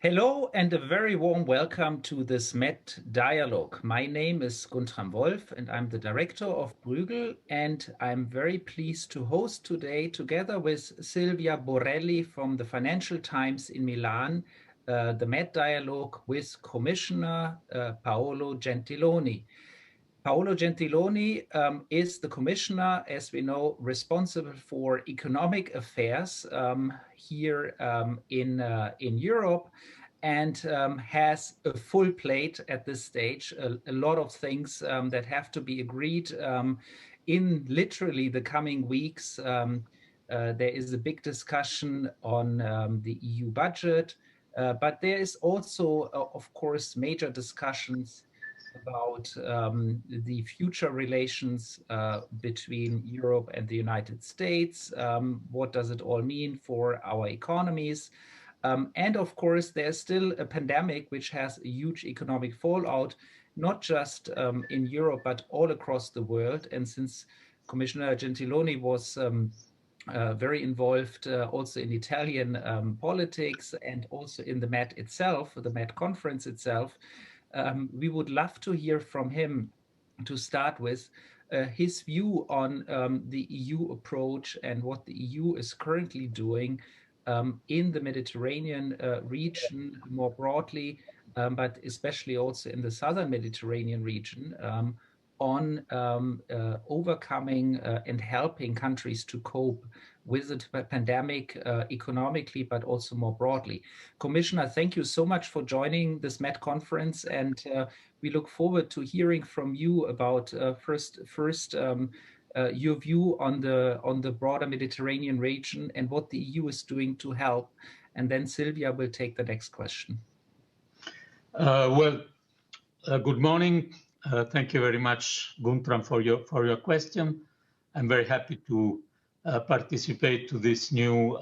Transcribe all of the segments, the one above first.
Hello and a very warm welcome to this Met Dialogue. My name is Guntram Wolff and I'm the director of Bruegel, and I'm very pleased to host today, together with Silvia Borrelli from the Financial Times in Milan, the Met Dialogue with Commissioner Paolo Gentiloni. Paolo Gentiloni is the commissioner, as we know, responsible for economic affairs here in Europe, and has a full plate at this stage. A lot of things that have to be agreed in literally the coming weeks. There is a big discussion on the EU budget, but there is also, of course, major discussions about the future relations between Europe and the United States. What does it all mean for our economies? And of course, there's still a pandemic which has a huge economic fallout, not just in Europe, but all across the world. And since Commissioner Gentiloni was very involved also in Italian politics and also in the Met itself, the Met conference itself, we would love to hear from him to start with his view on the EU approach and what the EU is currently doing in the Mediterranean region more broadly, but especially also in the southern Mediterranean region, on overcoming and helping countries to cope with the pandemic economically, but also more broadly. Commissioner, thank you so much for joining this Met conference, and we look forward to hearing from you about first your view on the broader Mediterranean region and what the EU is doing to help. And then Silvia will take the next question. Good morning. Thank you very much, Guntram, for your question. I'm very happy to participate to this new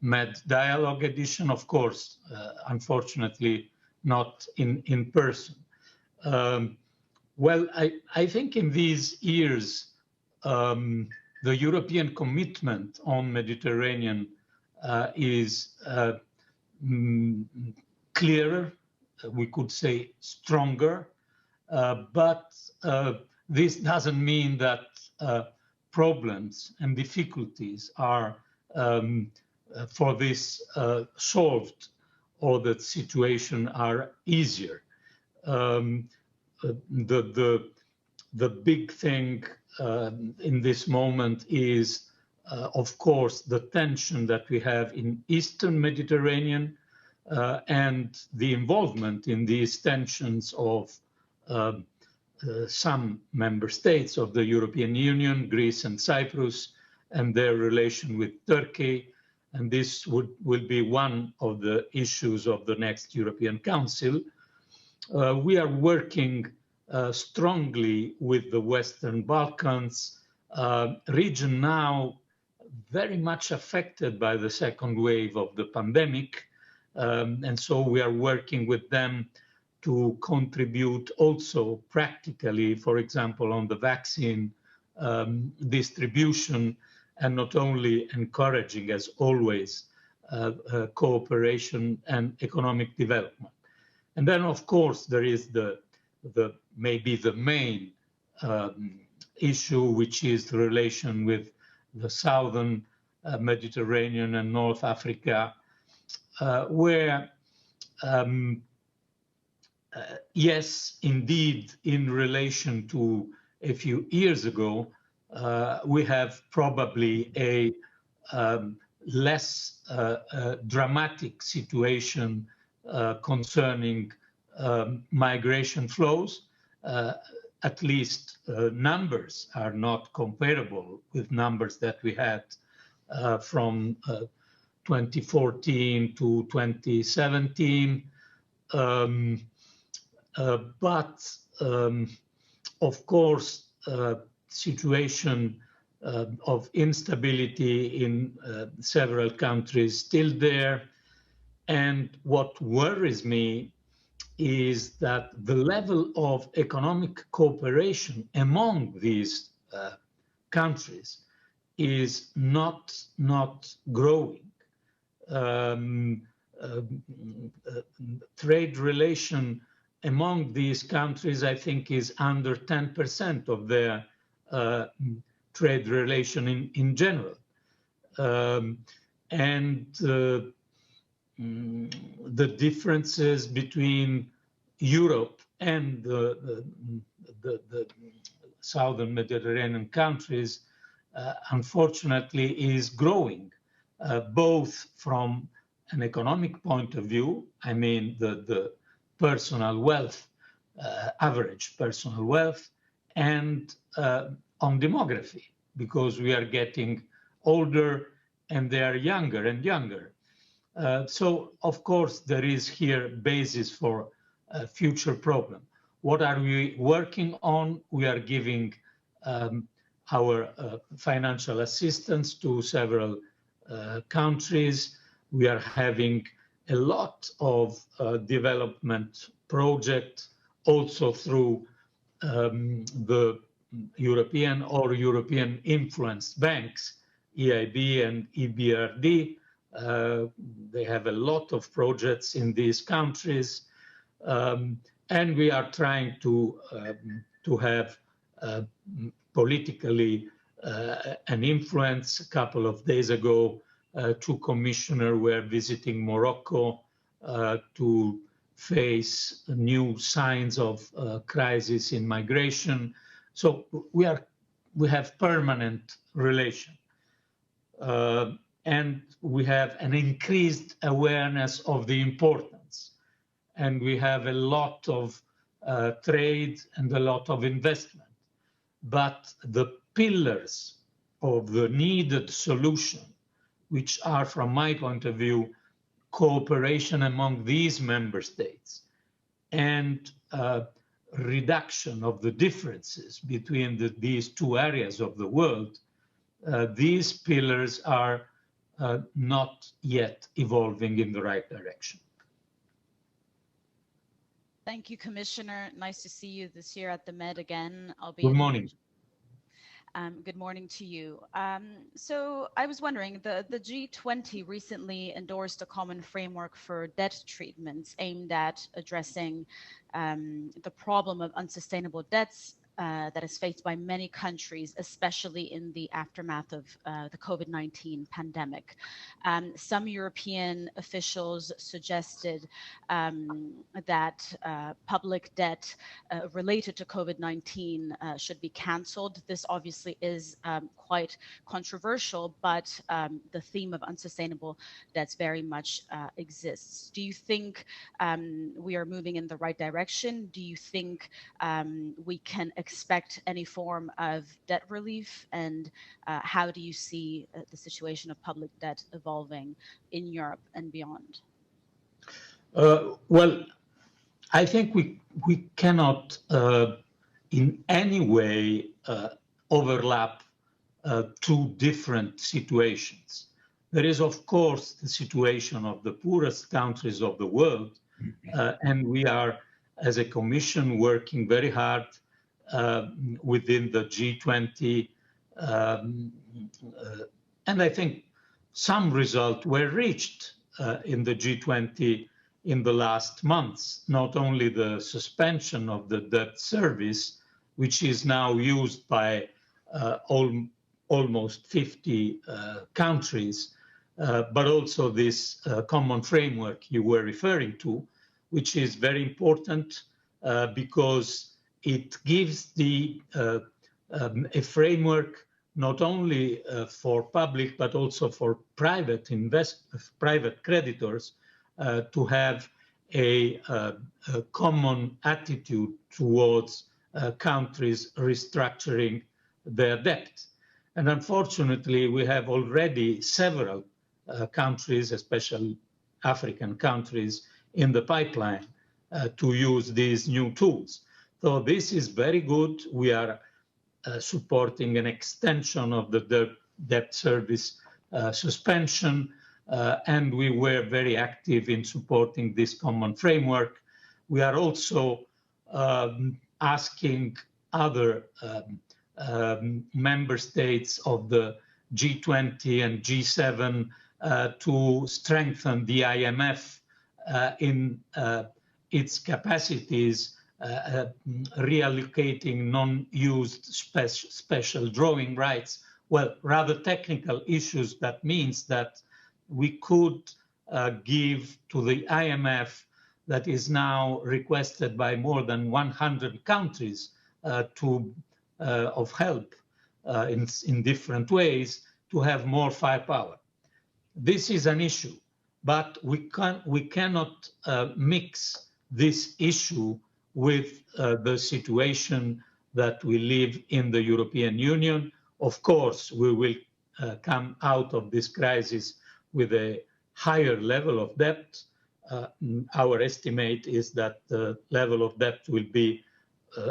Med Dialogue edition. Of course, unfortunately, not in person. I think in these years, the European commitment on Mediterranean is clearer, we could say stronger, but this doesn't mean that problems and difficulties are for this solved, or that situation are easier. The big thing in this moment is, of course, the tension that we have in Eastern Mediterranean and the involvement in these tensions of some member states of the European Union, Greece and Cyprus, and their relation with Turkey. And this will be one of the issues of the next European Council. We are working strongly with the Western Balkans region, now very much affected by the second wave of the pandemic. And so we are working with them to contribute also practically, for example, on the vaccine distribution, and not only encouraging, as always, cooperation and economic development. And then, of course, there is maybe the main issue, which is the relation with the southern Mediterranean and North Africa, where yes, indeed, in relation to a few years ago, we have probably a less dramatic situation concerning migration flows. At least numbers are not comparable with numbers that we had from 2014 to 2017. But of course, situation of instability in several countries still there. And what worries me is that the level of economic cooperation among these countries is not growing. trade relation among these countries, I think, is under 10% of their trade relation in general. And the differences between Europe and the southern Mediterranean countries, unfortunately, is growing, both from an economic point of view. I mean, the personal wealth, average personal wealth, and on demography, because we are getting older and they are younger and younger. So, of course, there is here basis for a future problem. What are we working on? We are giving our financial assistance to several countries. We are having a lot of development projects also through the European or European influenced banks, EIB and EBRD. They have a lot of projects in these countries, and we are trying to have politically an influence. A couple of days ago, two commissioners were visiting Morocco to face new signs of crisis in migration. So we have permanent relation. And we have an increased awareness of the importance. And we have a lot of trade and a lot of investment. But the pillars of the needed solution, which are, from my point of view, cooperation among these member states and reduction of the differences between these two areas of the world, these pillars are not yet evolving in the right direction. Thank you, Commissioner. Nice to see you this year at the Med again. Good morning. Good morning to you. So I was wondering, the G20 recently endorsed a common framework for debt treatments aimed at addressing the problem of unsustainable debts that is faced by many countries, especially in the aftermath of the COVID-19 pandemic. Some European officials suggested that public debt related to COVID-19 should be cancelled. This obviously is quite controversial, but the theme of unsustainable debts very much exists. Do you think we are moving in the right direction? Do you think we can expect any form of debt relief? And how do you see the situation of public debt evolving in Europe and beyond? Well, I think we cannot in any way overlap two different situations. There is, of course, the situation of the poorest countries of the world, and we are, as a Commission, working very hard within the G20, and I think some results were reached in the G20 in the last months, not only the suspension of the debt service, which is now used by almost 50 countries, but also this common framework you were referring to, which is very important because it gives a framework not only for public but also for private creditors to have a common attitude towards countries restructuring their debt. And unfortunately, we have already several countries, especially African countries, in the pipeline to use these new tools. So this is very good. We are supporting an extension of the debt service suspension, and we were very active in supporting this common framework. We are also asking other member states of the G20 and G7 to strengthen the IMF in its capacities, reallocating non-used special drawing rights. Well, rather technical issues. That means that we could give to the IMF, that is now requested by more than 100 countries of help in different ways, to have more firepower. This is an issue, but we cannot mix this issue with the situation that we live in the European Union. Of course, we will come out of this crisis with a higher level of debt. Our estimate is that the level of debt will be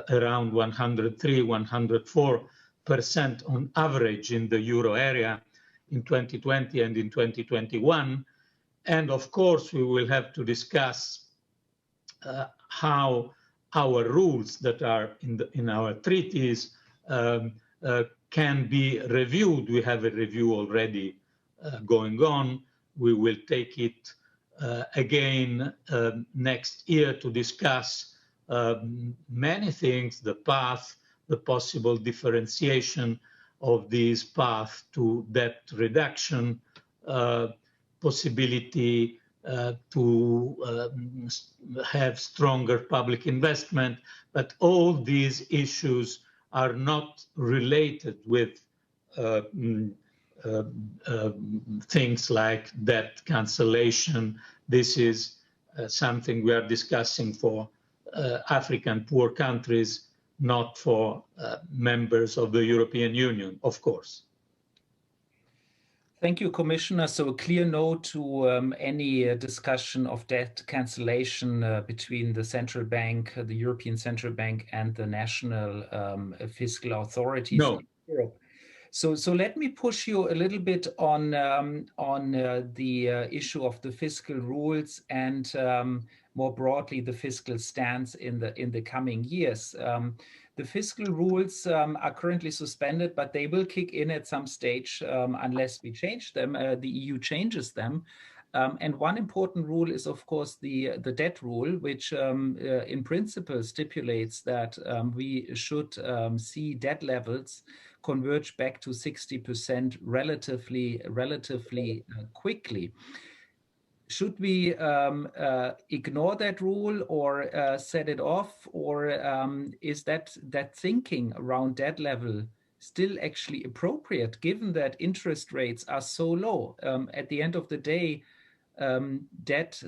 around 103, 104% on average in the euro area in 2020 and in 2021. And of course, we will have to discuss how our rules that are in our treaties can be reviewed. We have a review already going on. We will take it again next year to discuss many things, the path, the possible differentiation of this path to debt reduction, possibility to have stronger public investment, but all these issues are not related with things like debt cancellation. This is something we are discussing for African poor countries, not for members of the European Union, of course. Thank you, Commissioner. So a clear no to any discussion of debt cancellation between the central bank, the European Central Bank, and the national fiscal authorities in Europe. So let me push you a little bit on the issue of the fiscal rules and more broadly the fiscal stance in the coming years. The fiscal rules are currently suspended, but they will kick in at some stage unless we change them. The EU changes them. And one important rule is, of course, the debt rule, which in principle stipulates that we should see debt levels converge back to 60% relatively quickly. Should we ignore that rule or set it off, or is that thinking around debt level still actually appropriate, given that interest rates are so low? At the end of the day, debt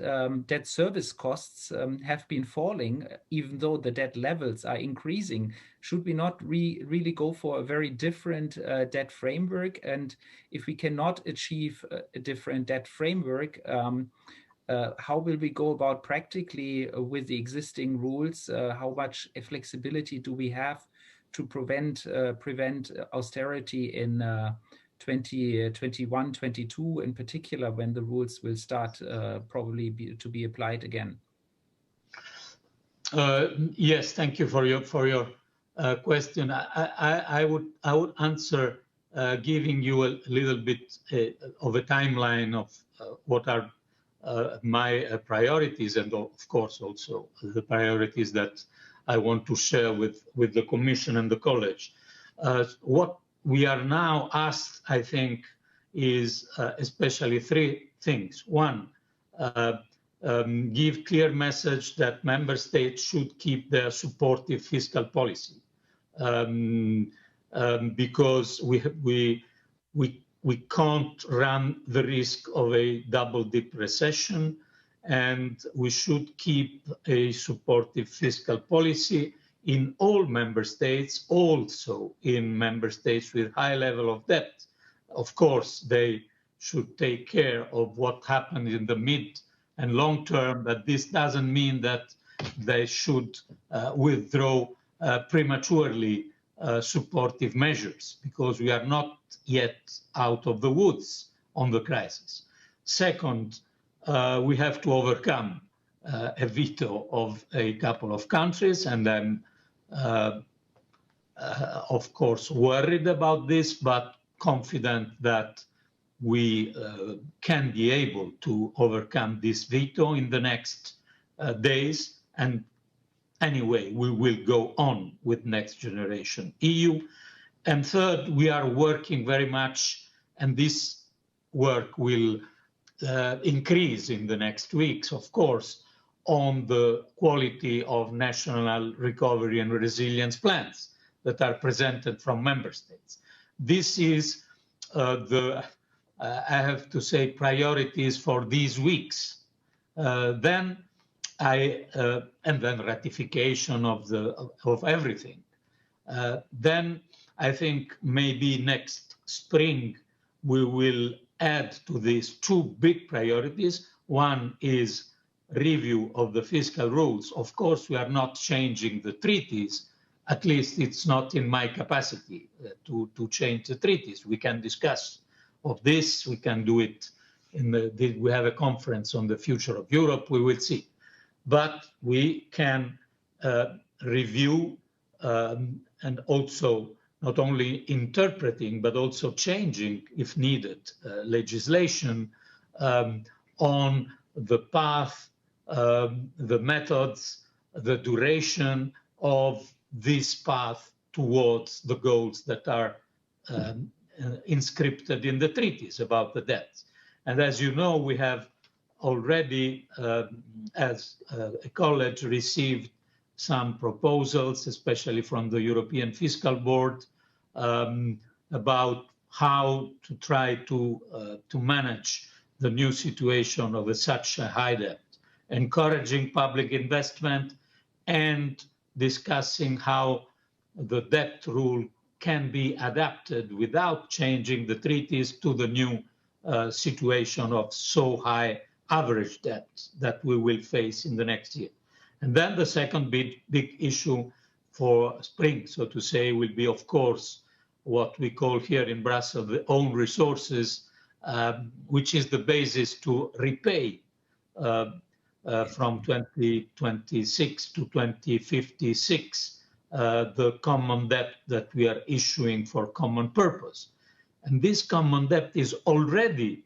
service costs have been falling, even though the debt levels are increasing. Should we not really go for a very different debt framework? And if we cannot achieve a different debt framework, how will we go about practically with the existing rules? How much flexibility do we have to prevent austerity in 2021, 22 in particular, when the rules will start probably to be applied again? Yes, thank you for your question. I would answer giving you a little bit of a timeline of what are my priorities, and of course also the priorities that I want to share with the Commission and the College. What we are now asked, I think, is especially three things. One, give clear message that member states should keep their supportive fiscal policy, because we can't run the risk of a double-dip recession, and we should keep a supportive fiscal policy in all member states, also in member states with high level of debt. Of course, they should take care of what happened in the mid and long term, but this doesn't mean that they should withdraw prematurely supportive measures, because we are not yet out of the woods on the crisis. Second, we have to overcome a veto of a couple of countries, and I'm of course worried about this, but confident that we can be able to overcome this veto in the next days. And anyway, we will go on with Next Generation EU. And third, we are working very much, and this work will increase in the next weeks, of course, on the quality of national recovery and resilience plans that are presented from member states. This is I have to say, priorities for these weeks. And then ratification of everything. Then I think maybe next spring we will add to these two big priorities. One is review of the fiscal rules. Of course, we are not changing the treaties. At least it's not in my capacity to change the treaties. We can discuss of this. We can do it we have a conference on the future of Europe. We will see. But we can review and also not only interpreting, but also changing, if needed, legislation on the path, the methods, the duration of this path towards the goals that are inscripted in the treaties about the debts. And as you know, we have already, as a college, received some proposals, especially from the European Fiscal Board, about how to try to manage the new situation of such a high debt, encouraging public investment and discussing how the debt rule can be adapted without changing the treaties to the new situation of so high average debt that we will face in the next year. And then the second big issue for spring, so to say, will be, of course, what we call here in Brussels the own resources, which is the basis to repay from 2026 to 2056 the common debt that we are issuing for common purpose. And this common debt is already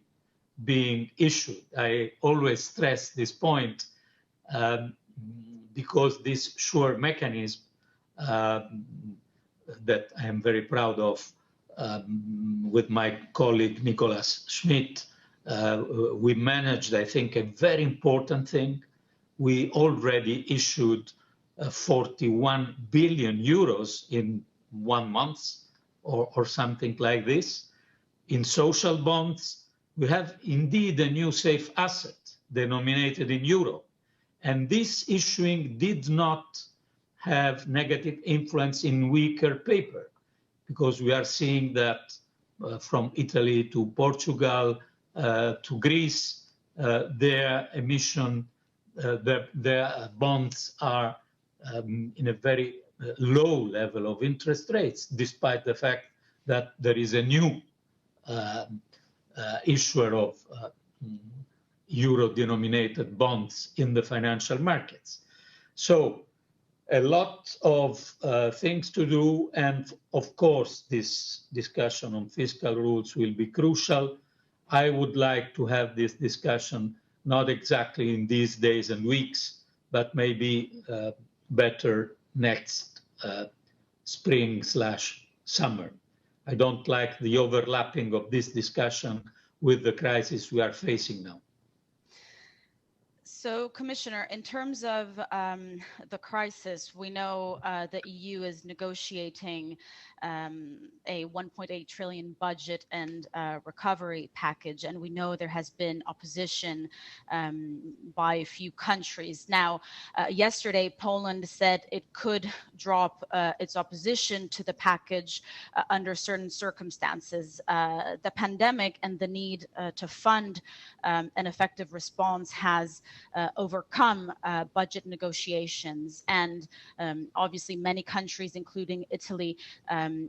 being issued. I always stress this point because this sure mechanism that I am very proud of with my colleague Nicolas Schmidt, we managed, I think, a very important thing. We already issued 41 billion euros in 1 month or something like this. In social bonds, we have indeed a new safe asset denominated in euro. And this issuing did not have negative influence in weaker paper, because we are seeing that from Italy to Portugal to Greece, their emission, their bonds are in a very low level of interest rates, despite the fact that there is a new issuer of euro-denominated bonds in the financial markets. So a lot of things to do, and of course this discussion on fiscal rules will be crucial. I would like to have this discussion not exactly in these days and weeks, but maybe better next spring/summer. I don't like the overlapping of this discussion with the crisis we are facing now. So, Commissioner, in terms of the crisis, we know the EU is negotiating a 1.8 trillion budget and recovery package, and we know there has been opposition by a few countries. Now, yesterday, Poland said it could drop its opposition to the package under certain circumstances. The pandemic and the need to fund an effective response has overcome budget negotiations, and obviously many countries, including Italy,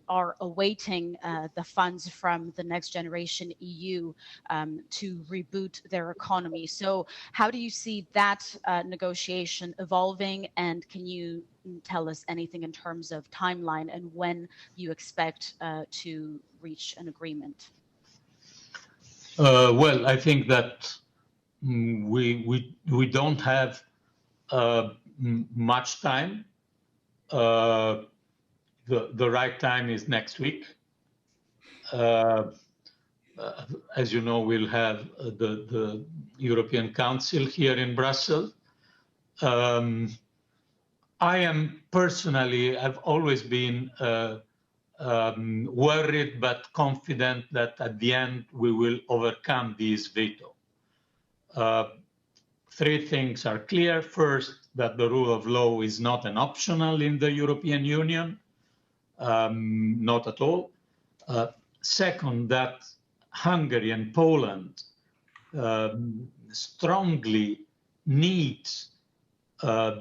are awaiting the funds from the Next Generation EU to reboot their economy. So how do you see that negotiation evolving, and can you tell us anything in terms of timeline and when you expect to reach an agreement? Well, I think that we don't have much time. The right time is next week. As you know, we'll have the European Council here in Brussels. I am personally, I've always been worried but confident that at the end we will overcome this veto. Three things are clear. First, that the rule of law is not an optional in the European Union, not at all. Second, that Hungary and Poland strongly need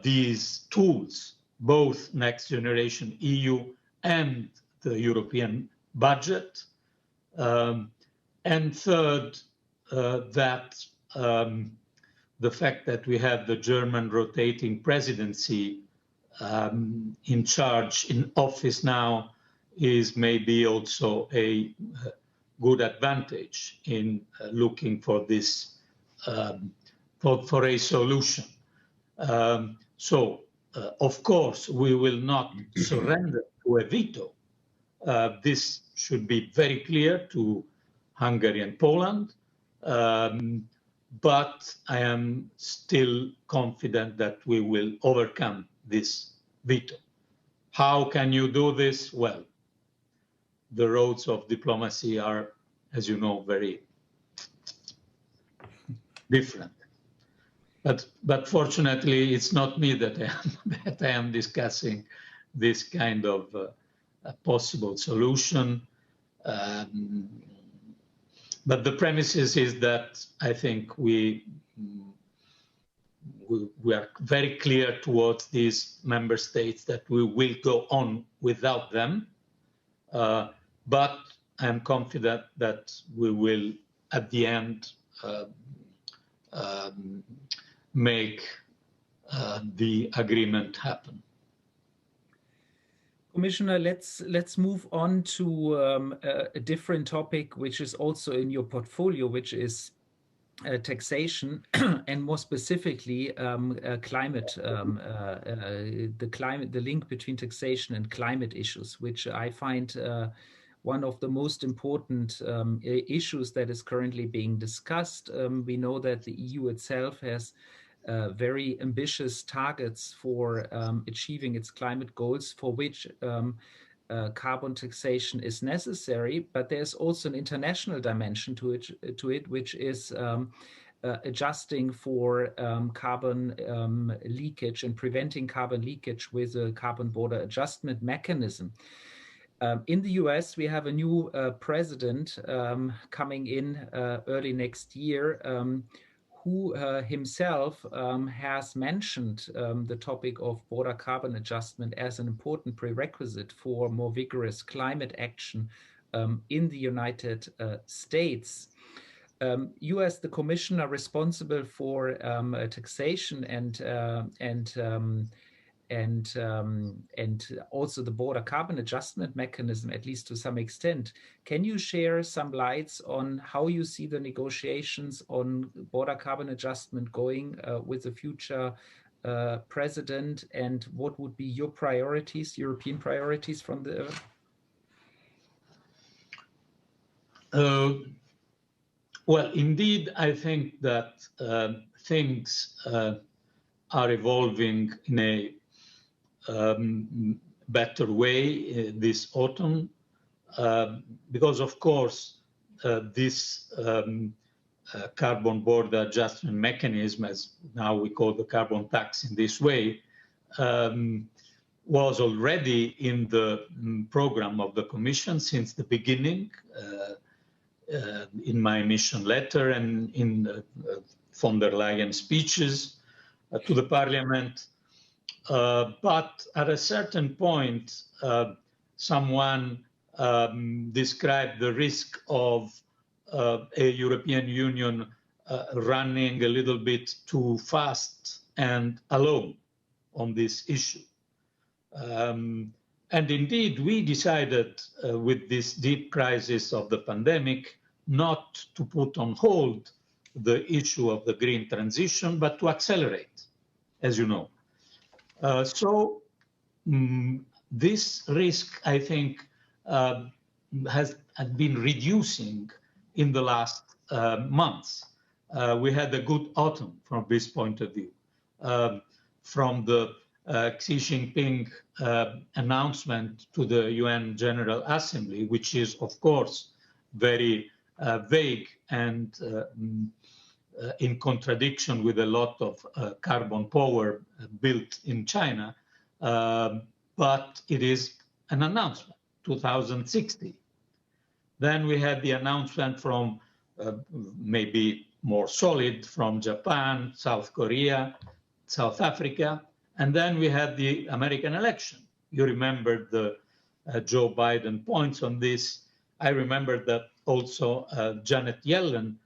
these tools, both Next Generation EU and the European budget. And third, that the fact that we have the German rotating presidency in charge, in office now, is maybe also a good advantage in looking for this, for a solution. Of course, we will not surrender to a veto. This should be very clear to Hungary and Poland, but I am still confident that we will overcome this veto. How can you do this? Well, the roads of diplomacy are, as you know, very different. But fortunately, it's not me that I am discussing this kind of possible solution. But the premises is that I think we are very clear towards these member states that we will go on without them. But I'm confident that we will, at the end, make the agreement happen. Commissioner, let's move on to a different topic, which is also in your portfolio, which is taxation, and more specifically climate, the link between taxation and climate issues, which I find one of the most important issues that is currently being discussed. We know that the EU itself has very ambitious targets for achieving its climate goals, for which carbon taxation is necessary, but there's also an international dimension to it, which is adjusting for carbon leakage and preventing carbon leakage with a carbon border adjustment mechanism. In the US, we have a new president coming in early next year, who himself has mentioned the topic of border carbon adjustment as an important prerequisite for more vigorous climate action in the United States. You, as the commissioner responsible for taxation and also the border carbon adjustment mechanism, at least to some extent, can you share some lights on how you see the negotiations on border carbon adjustment going with the future president, and what would be your priorities, European priorities from the... Well, indeed, I think that things are evolving in a better way this autumn, because of course this carbon border adjustment mechanism, as now we call the carbon tax in this way, was already in the program of the Commission since the beginning, in my mission letter and in von der Leyen speeches to the Parliament. But at a certain point, someone described the risk of a European Union running a little bit too fast and alone on this issue. And indeed, we decided with this deep crisis of the pandemic not to put on hold the issue of the green transition, but to accelerate, as you know. This risk, I think, has been reducing in the last months. We had a good autumn from this point of view. From the Xi Jinping announcement to the UN General Assembly, which is, of course, very vague and in contradiction with a lot of carbon power built in China, but it is an announcement, 2060. Then we had the announcement from maybe more solid from Japan, South Korea, South Africa, and then we had the American election. You remember the Joe Biden points on this. I remember that also Janet Yellen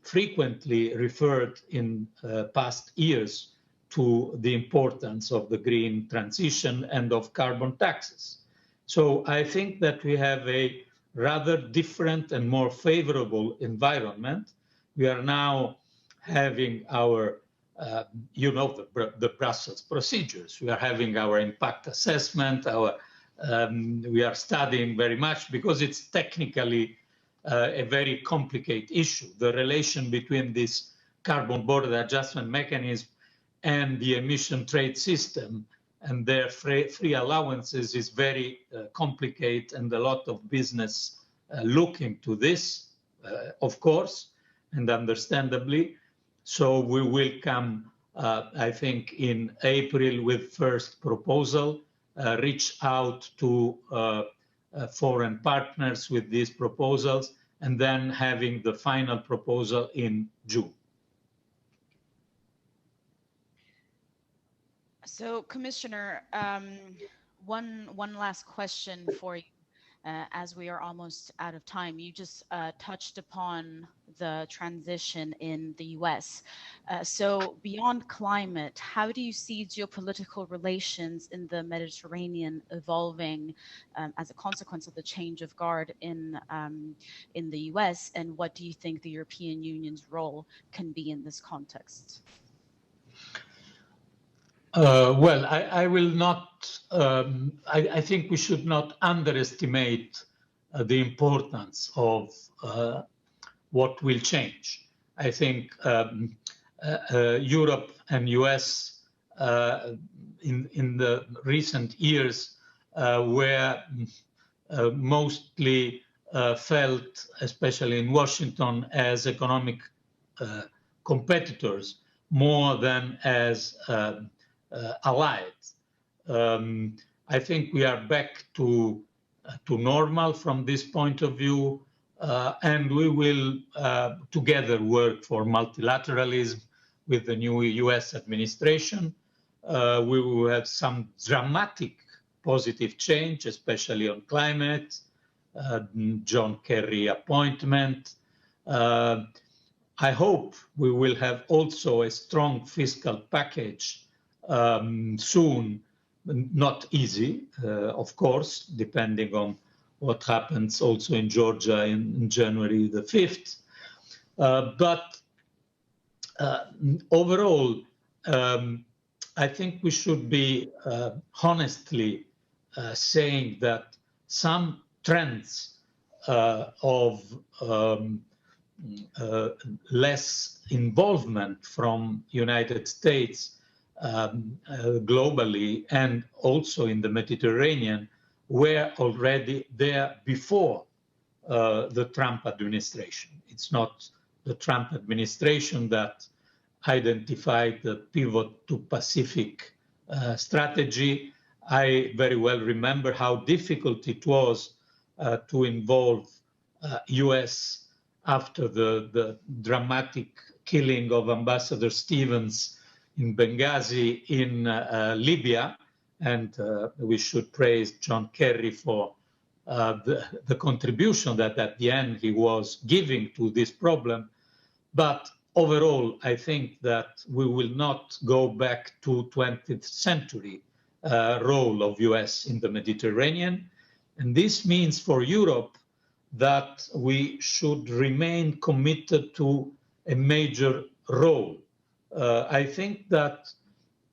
frequently referred in past years to the importance of the green transition and of carbon taxes. So I think that we have a rather different and more favorable environment. We are now having our, the Brussels procedures. We are having our impact assessment. We are studying very much because it's technically a very complicated issue. The relation between this carbon border adjustment mechanism and the emission trade system and their free allowances is very complicated, and a lot of business looking to this, of course, and understandably. So we will come, I think, in April with first proposal, reach out to foreign partners with these proposals, and then having the final proposal in June. So, Commissioner, one last question for you, as we are almost out of time. You just touched upon the transition in the U.S. So, beyond climate, how do you see geopolitical relations in the Mediterranean evolving as a consequence of the change of guard in the U.S., and what do you think the European Union's role can be in this context? Well, I will not, I think we should not underestimate the importance of what will change. I think Europe and US in the recent years were mostly felt, especially in Washington, as economic competitors more than as allies. I think we are back to normal from this point of view, and we will together work for multilateralism with the new US administration. We will have some dramatic positive change, especially on climate, John Kerry appointment. I hope we will have also a strong fiscal package soon, not easy, of course, depending on what happens also in Georgia in January the 5th. But overall, I think we should be honestly saying that some trends of less involvement from United States globally and also in the Mediterranean were already there before the Trump administration. It's not the Trump administration that identified the pivot to Pacific strategy. I very well remember how difficult it was to involve US after the dramatic killing of Ambassador Stevens in Benghazi in Libya, and we should praise John Kerry for the contribution that at the end he was giving to this problem. But overall, I think that we will not go back to 20th century role of US in the Mediterranean. And this means for Europe that we should remain committed to a major role. I think that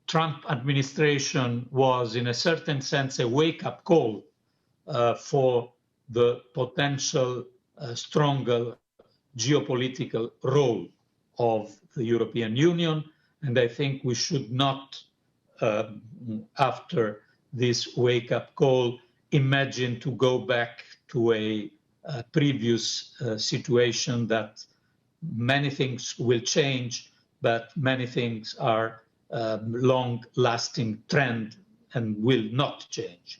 Trump administration was, in a certain sense, a wake-up call for the potential stronger geopolitical role of the European Union. And I think we should not, after this wake-up call, imagine to go back to a previous situation that many things will change, but many things are long-lasting trend and will not change.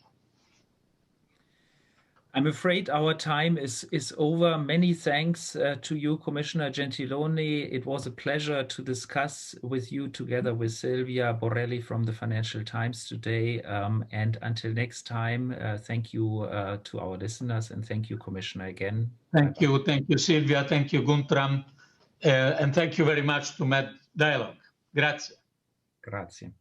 I'm afraid our time is over. Many thanks to you, Commissioner Gentiloni. It was a pleasure to discuss with you together with Silvia Borrelli from the Financial Times today. And until next time, thank you to our listeners, and thank you, Commissioner, again. Thank you, Silvia. Thank you, Guntram. And thank you very much to Med Dialogue. Grazie. Grazie.